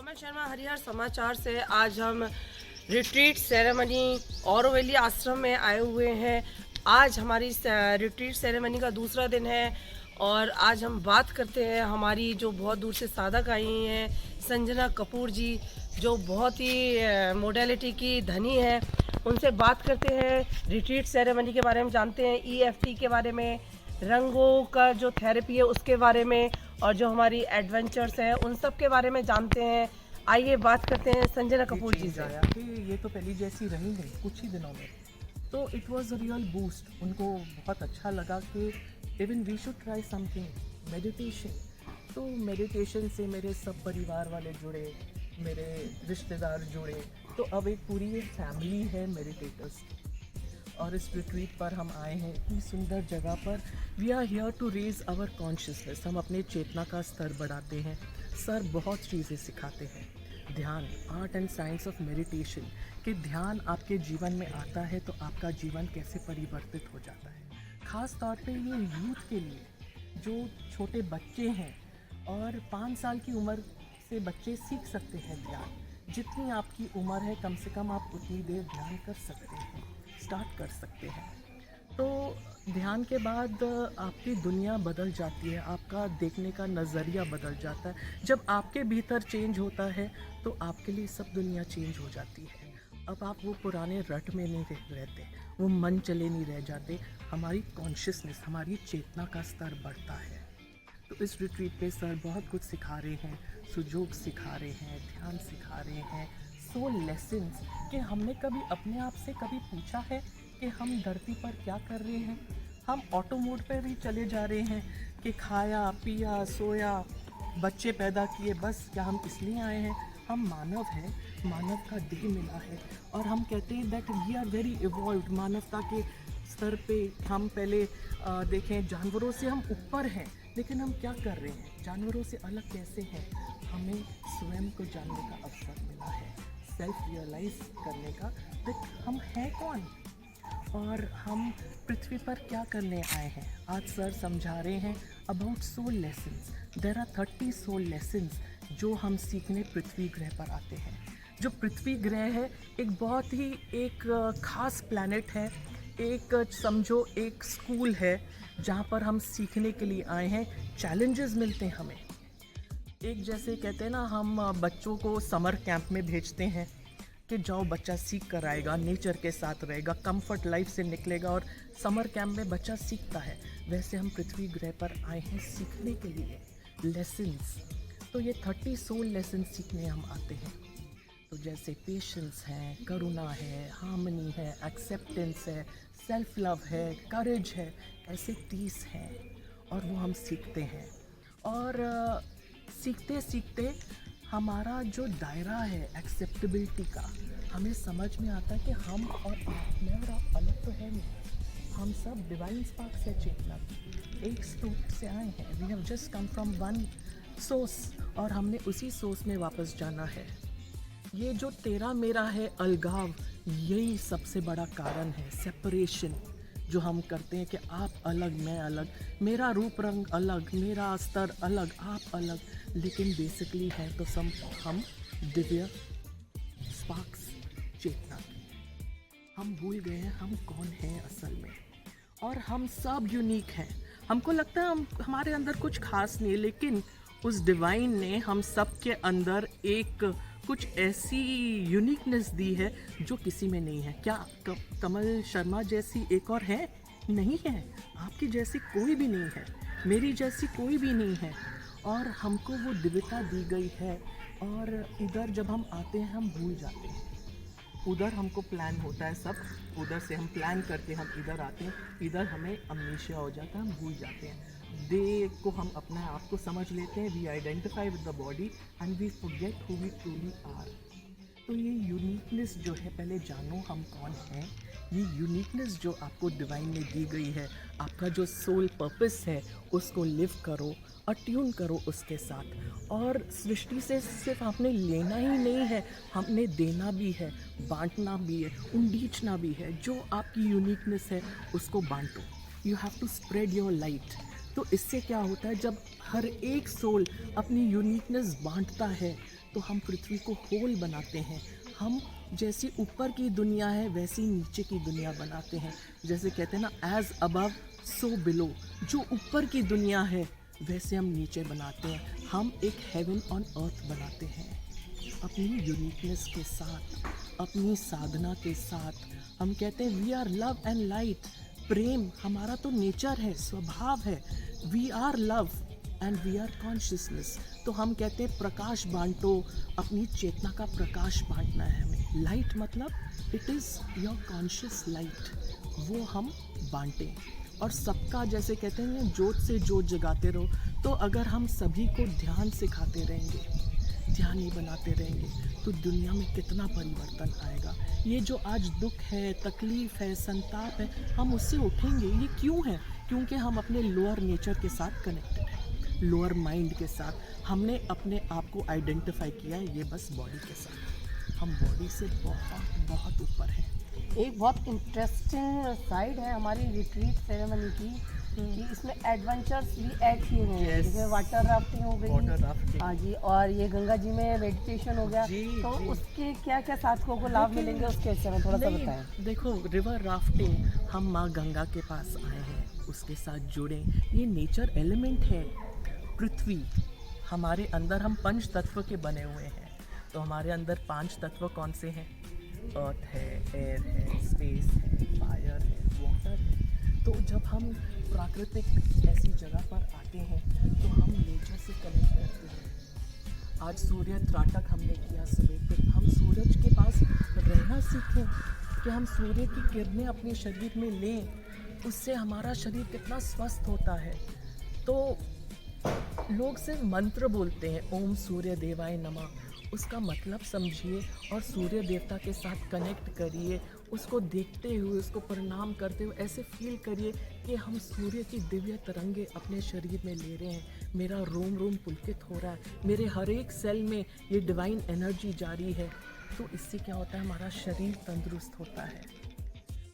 कमल शर्मा हरिहर समाचार से आज हम रिट्रीट सेरेमनी औरवैली आश्रम में आए हुए हैं। आज हमारी रिट्रीट सेरेमनी का दूसरा दिन है और आज हम बात करते हैं हमारी जो बहुत दूर से साधक आई हैं संजना कपूर जी, जो बहुत ही मोडेलिटी की धनी है। उनसे बात करते हैं, रिट्रीट सेरेमनी के बारे में जानते हैं, EFT के बारे में, रंगों का जो थेरेपी है उसके बारे में, और जो हमारी एडवेंचर्स हैं उन सब के बारे में जानते हैं। आइए बात करते हैं संजना कपूर जी से। आया कि ये तो पहली जैसी रही नहीं कुछ ही दिनों में, तो it was a real boost. उनको बहुत अच्छा लगा कि even we should try something meditation. तो मेडिटेशन से मेरे सब परिवार वाले जुड़े, मेरे रिश्तेदार जुड़े, तो अब एक पूरी ये फैमिली है मेडिटेटर्स। और इस रिट्रीट पर हम आए हैं इतनी सुंदर जगह पर। We are here to raise our consciousness. हम अपने चेतना का स्तर बढ़ाते हैं। सर बहुत चीज़ें सिखाते हैं, ध्यान, art and science of meditation, कि ध्यान आपके जीवन में आता है तो आपका जीवन कैसे परिवर्तित हो जाता है। ख़ास तौर पे ये यूथ के लिए जो छोटे बच्चे हैं, और 5 साल की उम्र से बच्चे सीख सकते हैं ध्यान। जितनी आपकी उम्र है कम से कम आप उतनी देर ध्यान कर सकते हैं, स्टार्ट कर सकते हैं। तो ध्यान के बाद आपकी दुनिया बदल जाती है, आपका देखने का नज़रिया बदल जाता है। जब आपके भीतर चेंज होता है तो आपके लिए सब दुनिया चेंज हो जाती है। अब आप वो पुराने रट में नहीं रहते, वो मन चले नहीं रह जाते। हमारी कॉन्शियसनेस, हमारी चेतना का स्तर बढ़ता है। तो इस रिट्रीट पे सर बहुत कुछ सिखा रहे हैं, सुजोग सिखा रहे हैं, ध्यान सिखा रहे हैं, सोल लेसन्स, कि हमने कभी अपने आप से कभी पूछा है कि हम धरती पर क्या कर रहे हैं। हम ऑटो मोड पर भी चले जा रहे हैं कि खाया पिया सोया, बच्चे पैदा किए, बस क्या हम इसलिए आए हैं? हम मानव हैं, मानव का देह मिला है, और हम कहते हैं that we are very evolved. मानवता के स्तर पे हम पहले देखें, जानवरों से हम ऊपर हैं, लेकिन हम क्या कर रहे हैं? जानवरों से अलग कैसे हैं? हमें स्वयं को जानने का अवसर मिला है, सेल्फ रियलाइज करने का कि हम हैं कौन और हम पृथ्वी पर क्या करने आए हैं। आज सर समझा रहे हैं about soul lessons. There are 30 soul lessons जो हम सीखने पृथ्वी ग्रह पर आते हैं। जो पृथ्वी ग्रह है एक बहुत ही एक ख़ास प्लैनेट है, एक समझो एक स्कूल है जहाँ पर हम सीखने के लिए आए हैं। चैलेंजेस मिलते हैं हमें। एक जैसे कहते हैं ना, हम बच्चों को समर कैंप में भेजते हैं कि जाओ बच्चा सीख कर आएगा, नेचर के साथ रहेगा, कंफर्ट लाइफ से निकलेगा, और समर कैंप में बच्चा सीखता है। वैसे हम पृथ्वी ग्रह पर आए हैं सीखने के लिए लेसन्स। तो ये 30 सोल लेसन्स सीखने हम आते हैं। तो जैसे पेशेंस है, करुणा है, हार्मनी है, एक्सेप्टेंस है, सेल्फ लव है, करेज है, ऐसे 30 हैं, और वो हम सीखते हैं। और सीखते सीखते हमारा जो दायरा है एक्सेप्टेबिलिटी का, हमें समझ में आता है कि हम और आप में और आप अलग तो है नहीं। हम सब डिवाइन स्पार्क से चेतना एक स्रोत से आए हैं। We have just come from one source, और हमने उसी सोर्स में वापस जाना है। ये जो तेरा मेरा है अलगाव, यही सबसे बड़ा कारण है, सेपरेशन जो हम करते हैं कि आप अलग मैं अलग, मेरा रूप रंग अलग, मेरा स्तर अलग, आप अलग, लेकिन बेसिकली है तो सब हम दिव्य स्पार्क्स चेतना की। हम भूल गए हैं हम कौन हैं असल में, और हम सब यूनिक हैं। हमको लगता है हमारे अंदर कुछ खास नहीं है, लेकिन उस डिवाइन ने हम सब के अंदर एक कुछ ऐसी यूनिकनेस दी है जो किसी में नहीं है। क्या कमल शर्मा जैसी एक और है? नहीं है। आपकी जैसी कोई भी नहीं है, मेरी जैसी कोई भी नहीं है, और हमको वो दिव्यता दी गई है। और इधर जब हम आते हैं हम भूल जाते हैं। उधर हमको प्लान होता है सब, उधर से हम प्लान करके हम इधर आते हैं, इधर हमें अमनेशिया हो जाता है, हम भूल जाते हैं। दे को हम अपने आप को समझ लेते हैं, we identify with the body and we forget who we truly are. तो ये यूनिकनेस जो है, पहले जानो हम कौन हैं। ये यूनिकनेस जो आपको डिवाइन ने दी गई है, आपका जो सोल पर्पस है, उसको लिव करो, अट्यून करो उसके साथ। और सृष्टि से सिर्फ आपने लेना ही नहीं है, हमने देना भी है, बांटना भी है, उंडीचना भी है। जो आपकी यूनिकनेस है उसको बांटो। You have to spread your light. तो इससे क्या होता है, जब हर एक सोल अपनी यूनिकनेस बांटता है तो हम पृथ्वी को होल बनाते हैं। हम जैसी ऊपर की दुनिया है वैसी नीचे की दुनिया बनाते हैं। जैसे कहते हैं ना, एज अबव सो बिलो, जो ऊपर की दुनिया है वैसे हम नीचे बनाते हैं। हम एक हेवन ऑन अर्थ बनाते हैं अपनी यूनिकनेस के साथ, अपनी साधना के साथ। हम कहते हैं we are love and light. प्रेम हमारा तो नेचर है, स्वभाव है। We are love and we are consciousness. तो हम कहते हैं प्रकाश बांटो, अपनी चेतना का प्रकाश बांटना है हमें। लाइट मतलब it is your conscious light, वो हम बांटें। और सबका, जैसे कहते हैं जोत से जोत जगाते रहो। तो अगर हम सभी को ध्यान सिखाते रहेंगे, ध्यान ही बनाते रहेंगे, तो दुनिया में कितना परिवर्तन आएगा। ये जो आज दुख है, तकलीफ़ है, संताप है, हम उससे उठेंगे। ये क्यों है? क्योंकि हम अपने लोअर नेचर के साथ कनेक्टेड हैं, लोअर माइंड के साथ। हमने अपने आप को आइडेंटिफाई किया है ये बस बॉडी के साथ। हम बॉडी से बहुत बहुत ऊपर हैं। एक बहुत इंटरेस्टिंग साइड है हमारी रिट्रीट सेरेमनी की कि इसमें एडवेंचर्स भी ऐड किए गए हैं। Yes. जैसे वाटर राफ्टिंग हो वाटर गई, राफ्टिंग, हाँ जी, और ये गंगा जी में मेडिटेशन हो गया। जी, तो जी। उसके क्या क्या साथियों को लाभ मिलेंगे उसके हिस्से में थोड़ा सा नहीं, बताएं। देखो, रिवर राफ्टिंग, हम माँ गंगा के पास आए हैं, उसके साथ जुड़े। ये नेचर एलिमेंट है। पृथ्वी हमारे अंदर, हम पंच तत्व के बने हुए हैं। तो हमारे अंदर 5 तत्व कौन से हैं? अर्थ है, एयर है, स्पेस है, फायर है, वाटर है। तो जब हम प्राकृतिक ऐसी जगह पर आते हैं तो हम नेचर से कनेक्ट करते हैं। आज सूर्य त्राटक हमने किया सुबह पे। हम सूरज के पास रहना सीखें कि हम सूर्य की किरणें अपने शरीर में लें। उससे हमारा शरीर कितना स्वस्थ होता है। तो लोग सिर्फ मंत्र बोलते हैं, ओम सूर्य देवाय नमः। उसका मतलब समझिए और सूर्य देवता के साथ कनेक्ट करिए। उसको देखते हुए, उसको प्रणाम करते हुए ऐसे फील करिए कि हम सूर्य की दिव्य तरंगे अपने शरीर में ले रहे हैं। मेरा रोम रोम पुलकित हो रहा है, मेरे हर एक सेल में ये डिवाइन एनर्जी जारी है। तो इससे क्या होता है? हमारा शरीर तंदुरुस्त होता है।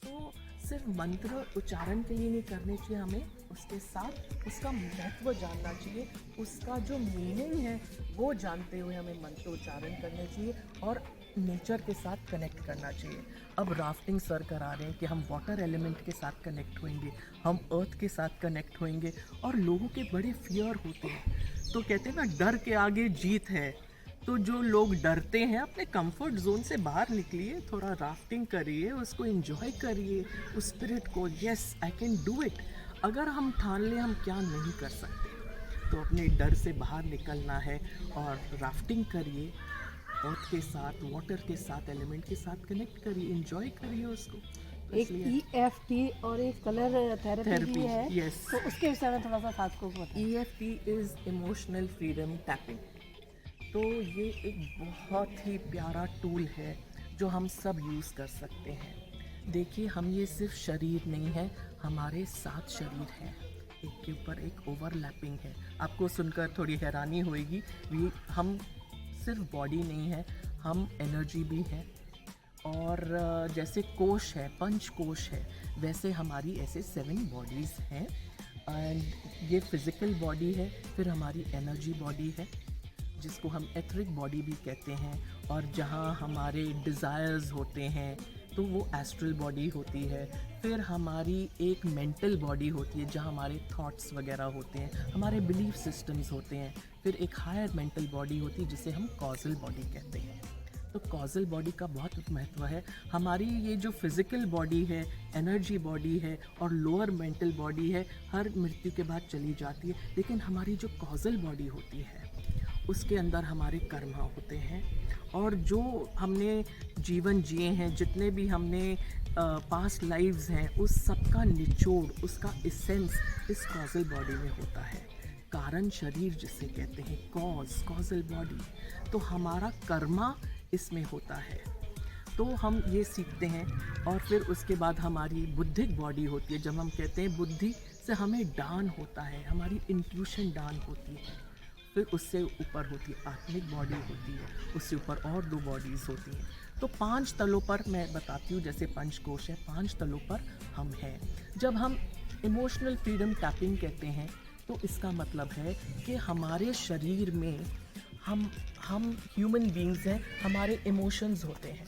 तो सिर्फ मंत्र उच्चारण के लिए नहीं करने चाहिए हमें, उसके साथ उसका महत्व जानना चाहिए। उसका जो मीनिंग है वो जानते हुए हमें मंत्र उच्चारण करने चाहिए और नेचर के साथ कनेक्ट करना चाहिए। अब राफ्टिंग सर करा रहे हैं कि हम वाटर एलिमेंट के साथ कनेक्ट होंगे, हम अर्थ के साथ कनेक्ट होंगे। और लोगों के बड़े फियर होते हैं, तो कहते हैं ना, डर के आगे जीत है। तो जो लोग डरते हैं, अपने कंफर्ट जोन से बाहर निकलिए, थोड़ा राफ्टिंग करिए, उसको एंजॉय करिए, उस स्पिरिट को। Yes, I can do it. अगर हम ठान लें हम क्या नहीं कर सकते, तो अपने डर से बाहर निकलना है और राफ्टिंग करिए, अर्थ के साथ, वाटर के साथ, एलिमेंट के साथ कनेक्ट करिए, एंजॉय करिए उसको। एक EFT और एक कलर थेरेपी भी है। yes. तो उसके विषय में थोड़ा सा साथियों को बताएं। EFT is emotional freedom tapping. तो ये एक बहुत ही प्यारा टूल है जो हम सब यूज़ कर सकते हैं। देखिए, हम ये सिर्फ शरीर नहीं है, हमारे 7 शरीर हैं, एक के ऊपर एक ओवरलैपिंग है। आपको सुनकर थोड़ी हैरानी होगी, हम सिर्फ बॉडी नहीं है, हम एनर्जी भी हैं। और जैसे कोश है, पंच कोश है, वैसे हमारी ऐसे 7 बॉडीज़ हैं। एंड ये फिज़िकल बॉडी है, फिर हमारी एनर्जी बॉडी है जिसको हम एथरिक बॉडी भी कहते हैं। और जहाँ हमारे डिज़ायर्स होते हैं तो वो एस्ट्रल बॉडी होती है। फिर हमारी एक मेंटल बॉडी होती है जहाँ हमारे थॉट्स वगैरह होते हैं, हमारे बिलीफ सिस्टम्स होते हैं। फिर एक हायर मेंटल बॉडी होती है जिसे हम कॉजल बॉडी कहते हैं। तो कॉजल बॉडी का बहुत महत्व है। हमारी ये जो फिज़िकल बॉडी है, एनर्जी बॉडी है और लोअर मेंटल बॉडी है, हर मृत्यु के बाद चली जाती है। लेकिन हमारी जो कॉजल बॉडी होती है उसके अंदर हमारे कर्म होते हैं, और जो हमने जीवन जिए हैं, जितने भी हमने पास्ट लाइव्स हैं, उस सब का निचोड़, उसका एसेंस इस कॉजल बॉडी में होता है। कारण शरीर जिसे कहते हैं, कॉजल बॉडी। तो हमारा कर्मा इसमें होता है। तो हम ये सीखते हैं। और फिर उसके बाद हमारी बुद्धिक बॉडी होती है। जब हम कहते हैं बुद्धि से हमें दान होता है, हमारी इंट्यूशन दान होती है। फिर उससे ऊपर होती है आत्मिक बॉडी होती है, उससे ऊपर और 2 बॉडीज़ होती हैं। तो 5 तलों पर मैं बताती हूँ, जैसे पंचकोश है, 5 तलों पर हम हैं। जब हम इमोशनल फ्रीडम टैपिंग कहते हैं तो इसका मतलब है कि हमारे शरीर में हम ह्यूमन बीइंग्स हैं, हमारे इमोशंस होते हैं।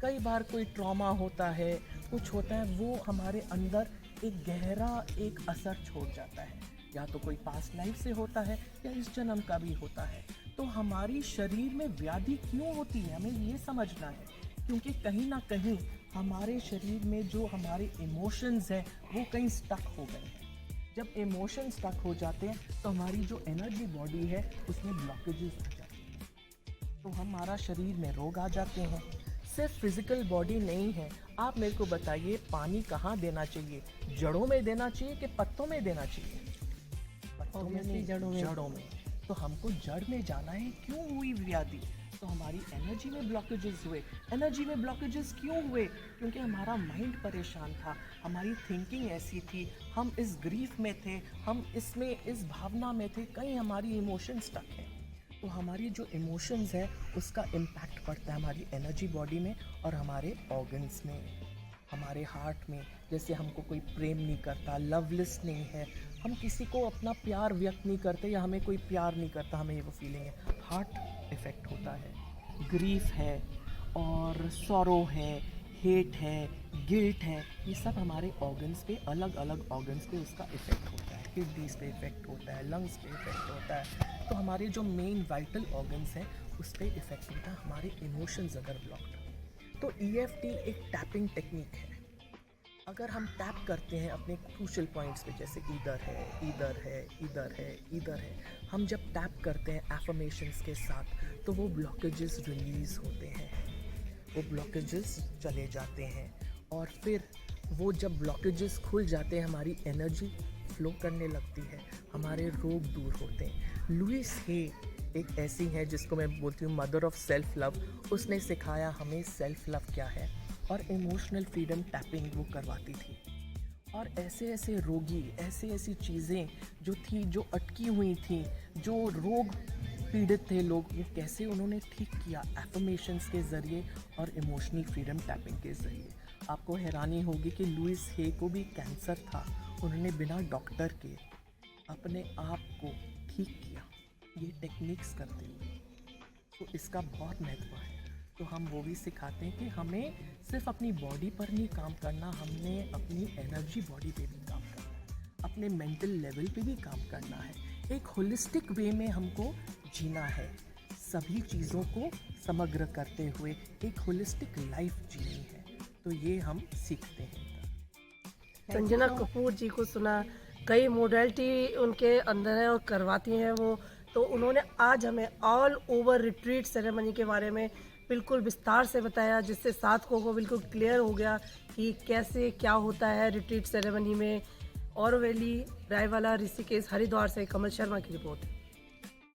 कई बार कोई ट्रॉमा होता है, कुछ होता है, वो हमारे अंदर एक गहरा एक असर छोड़ जाता है, या तो कोई पास्ट लाइफ से होता है या इस जन्म का भी होता है। तो हमारी शरीर में व्याधि क्यों होती है, हमें ये समझना है, क्योंकि कहीं ना कहीं हमारे शरीर में जो हमारे इमोशंस हैं वो कहीं स्टक हो गए हैं। जब इमोशन स्टक हो जाते हैं तो हमारी जो एनर्जी बॉडी है उसमें ब्लॉकेजेस हो जाती हैं, तो हमारा शरीर में रोग आ जाते हैं। सिर्फ फिजिकल बॉडी नहीं है। आप मेरे को बताइए, पानी कहाँ देना चाहिए, जड़ों में देना चाहिए कि पत्तों में देना चाहिए? पत्तों में नहीं, जड़ों में। तो हमको जड़ में जाना है। क्यों हुई व्याधि? तो हमारी एनर्जी में ब्लॉकेजेस हुए। एनर्जी में ब्लॉकेजेस क्यों हुए? क्योंकि हमारा माइंड परेशान था, हमारी थिंकिंग ऐसी थी, हम इस ग्रीफ में थे, हम इसमें इस भावना में थे, कहीं हमारी इमोशन स्टक है। तो हमारी जो इमोशंस है उसका इम्पैक्ट पड़ता है हमारी एनर्जी बॉडी में और हमारे ऑर्गन्स में, हमारे हार्ट में। जैसे हमको कोई प्रेम नहीं करता, लवलेस नहीं है, हम किसी को अपना प्यार व्यक्त नहीं करते या हमें कोई प्यार नहीं करता, हमें ये वो फीलिंग है, हार्ट इफ़ेक्ट होता है। ग्रीफ है और सॉरो है, हेट है, गिल्ट है, ये सब हमारे ऑर्गन्स पे, अलग अलग ऑर्गन्स पे उसका इफ़ेक्ट होता है। किडनीज पे इफ़ेक्ट होता है, लंग्स पे इफ़ेक्ट होता है। तो हमारे जो मेन वाइटल ऑर्गन्स हैं उस पर इफ़ेक्ट होता है। हमारे इमोशंस अगर ब्लॉक्ड हो तो EFT एक टैपिंग टेक्निक है। अगर हम टैप करते हैं अपने क्रूशियल पॉइंट्स पे, जैसे इधर है, इधर है, इधर है, इधर है, हम जब टैप करते हैं एफर्मेशंस के साथ तो वो ब्लॉकेजेस रिलीज़ होते हैं, वो ब्लॉकेजेस चले जाते हैं। और फिर वो जब ब्लॉकेजेस खुल जाते हैं हमारी एनर्जी फ्लो करने लगती है, हमारे रोग दूर होते हैं। लुइस हे एक ऐसी है जिसको मैं बोलती हूँ मदर ऑफ सेल्फ लव। उसने सिखाया हमें सेल्फ लव क्या है और इमोशनल फ्रीडम टैपिंग वो करवाती थी। और ऐसे ऐसे रोगी, ऐसी ऐसी चीज़ें जो थी, जो अटकी हुई थी, जो रोग पीड़ित थे लोग, वो कैसे उन्होंने ठीक किया एफर्मेशंस के ज़रिए और इमोशनल फ्रीडम टैपिंग के ज़रिए। आपको हैरानी होगी कि लुइस हे को भी कैंसर था, उन्होंने बिना डॉक्टर के अपने आप को ठीक किया ये टेक्निक्स करते हुए। तो इसका बहुत महत्व है। तो हम वो भी सिखाते हैं कि हमें सिर्फ अपनी बॉडी पर नहीं काम करना, हमने अपनी एनर्जी बॉडी पे भी काम करना है, अपने मेंटल लेवल पे भी काम करना है। एक होलिस्टिक वे में हमको जीना है, सभी चीज़ों को समग्र करते हुए एक होलिस्टिक लाइफ जीनी है। तो ये हम सीखते हैं। संजना कपूर जी को सुना, कई मोडेलिटी उनके अंदर है और करवाती हैं वो। तो उन्होंने आज हमें ऑल ओवर रिट्रीट सेरेमनी के बारे में बिल्कुल विस्तार से बताया, जिससे साधकों को बिल्कुल क्लियर हो गया कि कैसे क्या होता है रिट्रीट सेरेमनी में। औरवैली, रायवाला, ऋषिकेश, हरिद्वार से कमल शर्मा की रिपोर्ट।